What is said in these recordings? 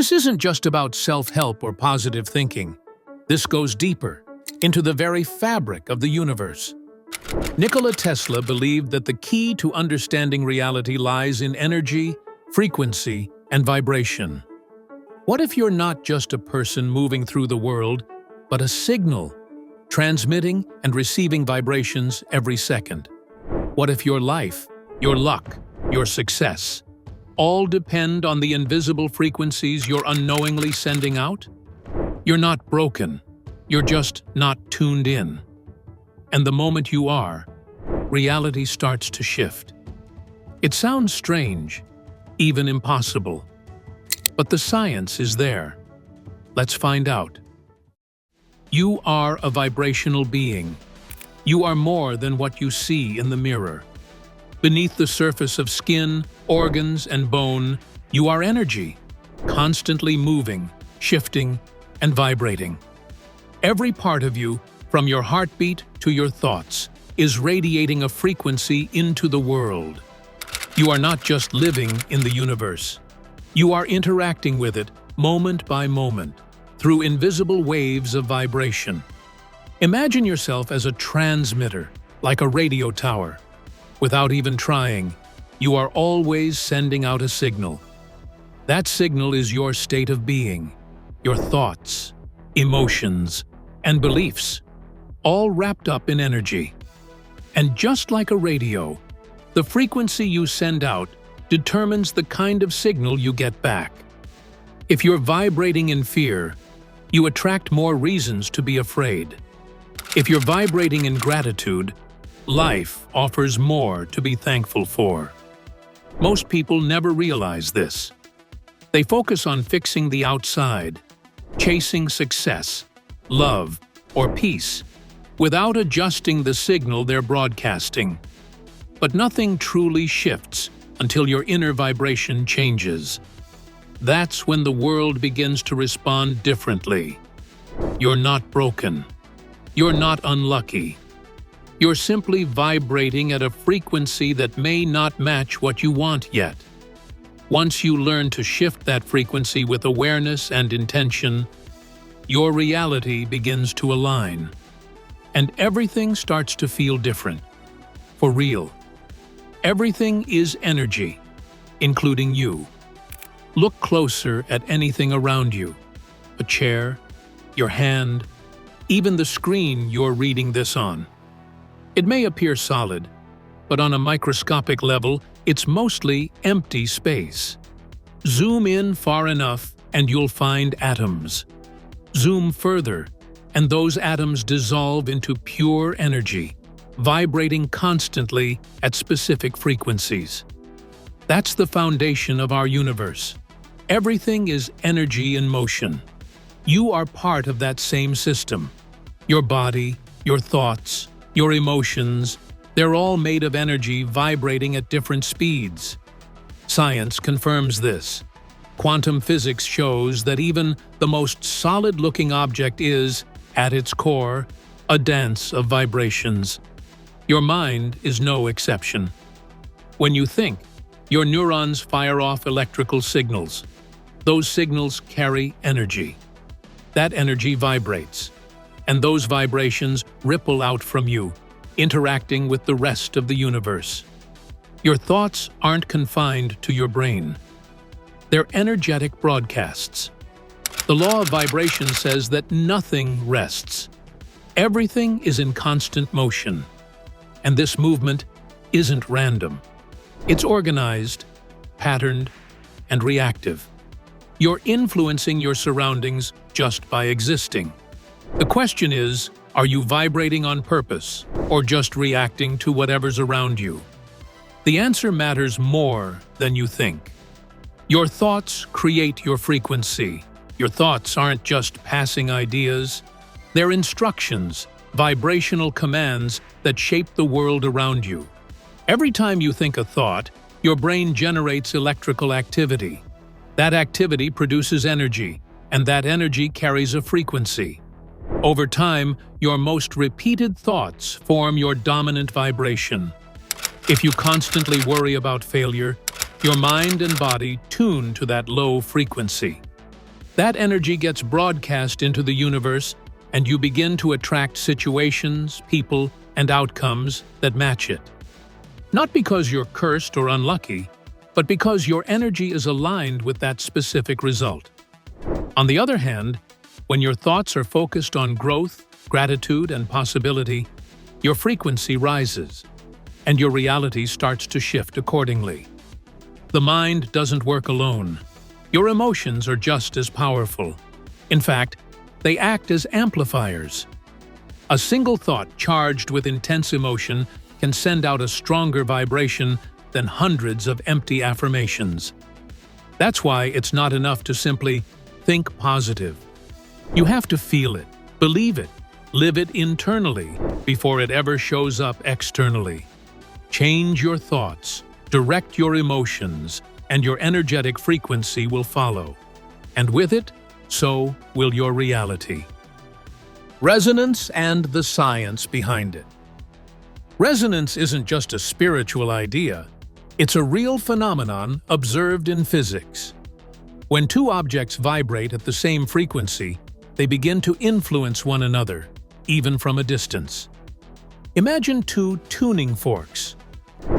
This isn't just about self-help or positive thinking. This goes deeper, into the very fabric of the universe. Nikola Tesla believed that the key to understanding reality lies in energy, frequency, and vibration. What if you're not just a person moving through the world, but a signal, transmitting and receiving vibrations every second? What if your life, your luck, your success, all depend on the invisible frequencies you're unknowingly sending out? You're not broken, you're just not tuned in. And the moment you are, reality starts to shift. It sounds strange, even impossible. But the science is there. Let's find out. You are a vibrational being. You are more than what you see in the mirror. Beneath the surface of skin, organs, and bone, you are energy, constantly moving, shifting, and vibrating. Every part of you, from your heartbeat to your thoughts, is radiating a frequency into the world. You are not just living in the universe. You are interacting with it moment by moment, through invisible waves of vibration. Imagine yourself as a transmitter, like a radio tower. Without even trying, you are always sending out a signal. That signal is your state of being, your thoughts, emotions, and beliefs, all wrapped up in energy. And just like a radio, the frequency you send out determines the kind of signal you get back. If you're vibrating in fear, you attract more reasons to be afraid. If you're vibrating in gratitude, life offers more to be thankful for. Most people never realize this. They focus on fixing the outside, chasing success, love, or peace, without adjusting the signal they're broadcasting. But nothing truly shifts until your inner vibration changes. That's when the world begins to respond differently. You're not broken. You're not unlucky. You're simply vibrating at a frequency that may not match what you want yet. Once you learn to shift that frequency with awareness and intention, your reality begins to align. And everything starts to feel different. For real. Everything is energy, including you. Look closer at anything around you. A chair, your hand, even the screen you're reading this on. It may appear solid, but on a microscopic level, it's mostly empty space. Zoom in far enough and you'll find atoms. Zoom further, and those atoms dissolve into pure energy, vibrating constantly at specific frequencies. That's the foundation of our universe. Everything is energy in motion. You are part of that same system. Your body, your thoughts, your emotions, they're all made of energy vibrating at different speeds. Science confirms this. Quantum physics shows that even the most solid-looking object is, at its core, a dance of vibrations. Your mind is no exception. When you think, your neurons fire off electrical signals. Those signals carry energy. That energy vibrates, and those vibrations ripple out from you, interacting with the rest of the universe. Your thoughts aren't confined to your brain. They're energetic broadcasts. The law of vibration says that nothing rests. Everything is in constant motion. And this movement isn't random. It's organized, patterned, and reactive. You're influencing your surroundings just by existing. The question is, are you vibrating on purpose or just reacting to whatever's around you? The answer matters more than you think. Your thoughts create your frequency. Your thoughts aren't just passing ideas. They're instructions, vibrational commands that shape the world around you. Every time you think a thought, your brain generates electrical activity. That activity produces energy, and that energy carries a frequency. Over time, your most repeated thoughts form your dominant vibration. If you constantly worry about failure, your mind and body tune to that low frequency. That energy gets broadcast into the universe, and you begin to attract situations, people, and outcomes that match it. Not because you're cursed or unlucky, but because your energy is aligned with that specific result. On the other hand, when your thoughts are focused on growth, gratitude, and possibility, your frequency rises, and your reality starts to shift accordingly. The mind doesn't work alone. Your emotions are just as powerful. In fact, they act as amplifiers. A single thought charged with intense emotion can send out a stronger vibration than hundreds of empty affirmations. That's why it's not enough to simply think positive. You have to feel it, believe it, live it internally before it ever shows up externally. Change your thoughts, direct your emotions, and your energetic frequency will follow. And with it, so will your reality. Resonance and the science behind it. Resonance isn't just a spiritual idea. It's a real phenomenon observed in physics. When two objects vibrate at the same frequency, they begin to influence one another, even from a distance. Imagine two tuning forks.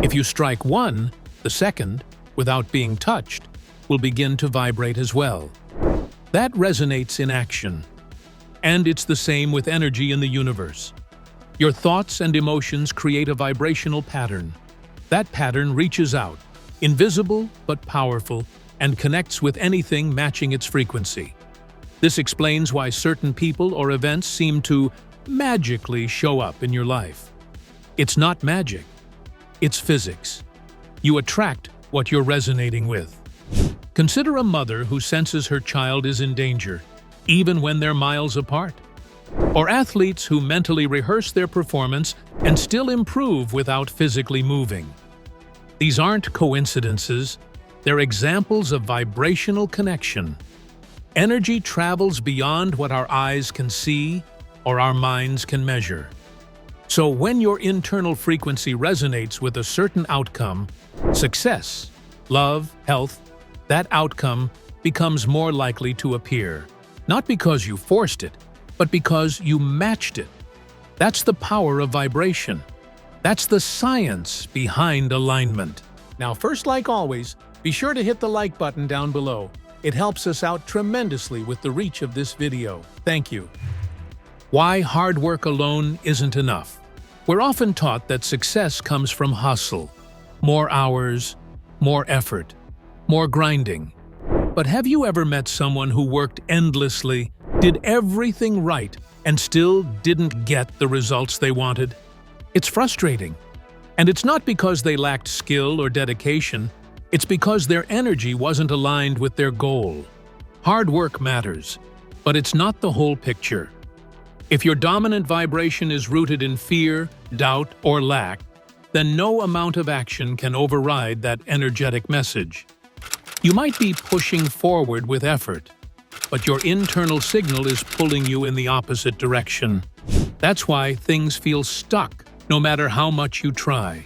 If you strike one, the second, without being touched, will begin to vibrate as well. That resonates in action. And it's the same with energy in the universe. Your thoughts and emotions create a vibrational pattern. That pattern reaches out, invisible but powerful, and connects with anything matching its frequency. This explains why certain people or events seem to magically show up in your life. It's not magic. It's physics. You attract what you're resonating with. Consider a mother who senses her child is in danger, even when they're miles apart. Or athletes who mentally rehearse their performance and still improve without physically moving. These aren't coincidences, they're examples of vibrational connection. Energy travels beyond what our eyes can see or our minds can measure. So when your internal frequency resonates with a certain outcome, success, love, health, that outcome becomes more likely to appear. Not because you forced it, but because you matched it. That's the power of vibration. That's the science behind alignment. Now, first, like always, be sure to hit the like button down below. It helps us out tremendously with the reach of this video. Thank you. Why hard work alone isn't enough. We're often taught that success comes from hustle. More hours, more effort, more grinding. But have you ever met someone who worked endlessly, did everything right, and still didn't get the results they wanted? It's frustrating. And it's not because they lacked skill or dedication, it's because their energy wasn't aligned with their goal. Hard work matters, but it's not the whole picture. If your dominant vibration is rooted in fear, doubt, or lack, then no amount of action can override that energetic message. You might be pushing forward with effort, but your internal signal is pulling you in the opposite direction. That's why things feel stuck, no matter how much you try.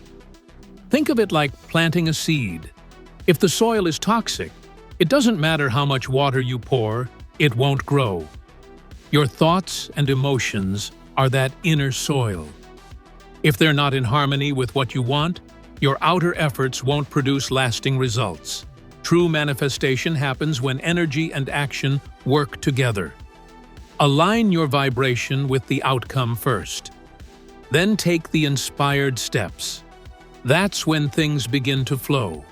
Think of it like planting a seed. If the soil is toxic, it doesn't matter how much water you pour, it won't grow. Your thoughts and emotions are that inner soil. If they're not in harmony with what you want, your outer efforts won't produce lasting results. True manifestation happens when energy and action work together. Align your vibration with the outcome first. Then take the inspired steps. That's when things begin to flow.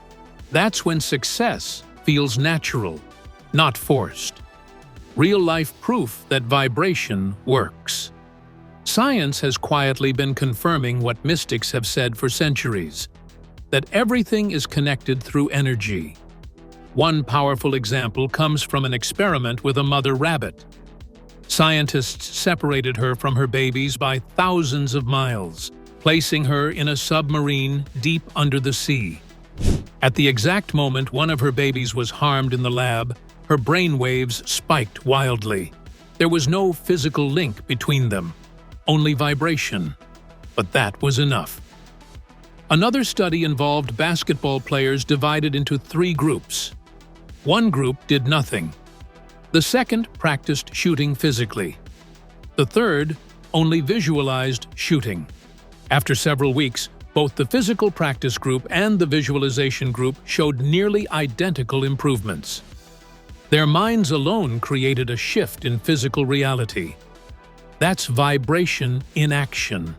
That's when success feels natural, not forced. Real-life proof that vibration works. Science has quietly been confirming what mystics have said for centuries, that everything is connected through energy. One powerful example comes from an experiment with a mother rabbit. Scientists separated her from her babies by thousands of miles, placing her in a submarine deep under the sea. At the exact moment one of her babies was harmed in the lab, her brain waves spiked wildly. There was no physical link between them, only vibration. But that was enough. Another study involved basketball players divided into 3 groups. One group did nothing. The second practiced shooting physically. The third only visualized shooting. After several weeks, both the physical practice group and the visualization group showed nearly identical improvements. Their minds alone created a shift in physical reality. That's vibration in action.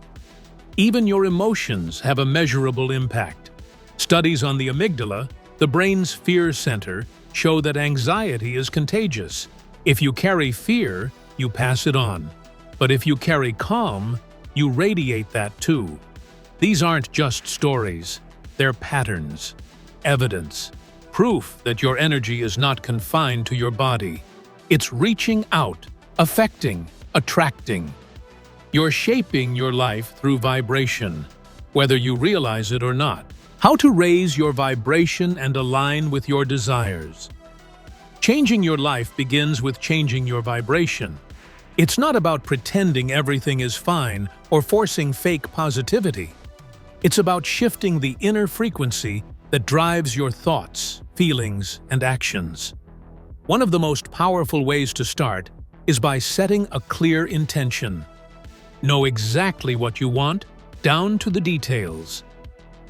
Even your emotions have a measurable impact. Studies on the amygdala, the brain's fear center, show that anxiety is contagious. If you carry fear, you pass it on. But if you carry calm, you radiate that too. These aren't just stories, they're patterns, evidence, proof that your energy is not confined to your body. It's reaching out, affecting, attracting. You're shaping your life through vibration, whether you realize it or not. How to raise your vibration and align with your desires. Changing your life begins with changing your vibration. It's not about pretending everything is fine or forcing fake positivity. It's about shifting the inner frequency that drives your thoughts, feelings, and actions. One of the most powerful ways to start is by setting a clear intention. Know exactly what you want, down to the details.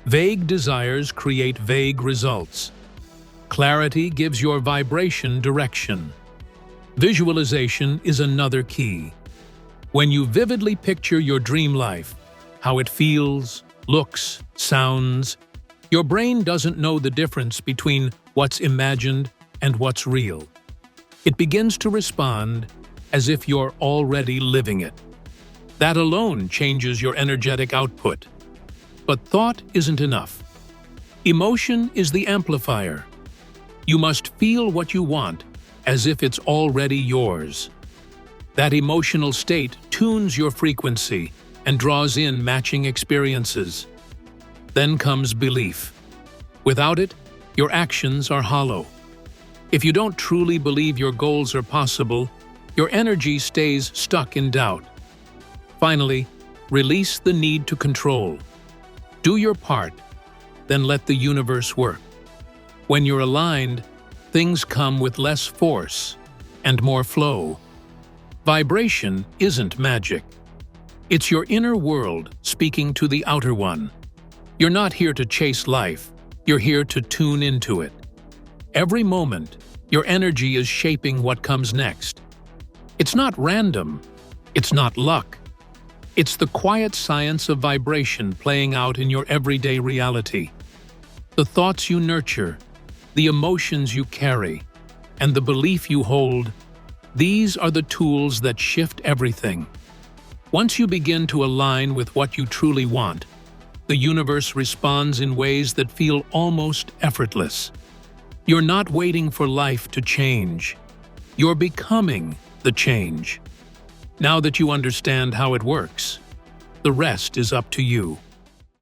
Vague desires create vague results. Clarity gives your vibration direction. Visualization is another key. When you vividly picture your dream life, how it feels, looks, sounds, your brain doesn't know the difference between what's imagined and what's real. It begins to respond as if you're already living it. That alone changes your energetic output. But thought isn't enough. Emotion is the amplifier. You must feel what you want as if it's already yours. That emotional state tunes your frequency and draws in matching experiences. Then comes belief. Without it, your actions are hollow. If you don't truly believe your goals are possible, your energy stays stuck in doubt. Finally, release the need to control. Do your part, then let the universe work. When you're aligned, things come with less force and more flow. Vibration isn't magic. It's your inner world speaking to the outer one. You're not here to chase life, you're here to tune into it. Every moment, your energy is shaping what comes next. It's not random, it's not luck. It's the quiet science of vibration playing out in your everyday reality. The thoughts you nurture, the emotions you carry, and the belief you hold, these are the tools that shift everything. Once you begin to align with what you truly want, the universe responds in ways that feel almost effortless. You're not waiting for life to change. You're becoming the change. Now that you understand how it works, the rest is up to you.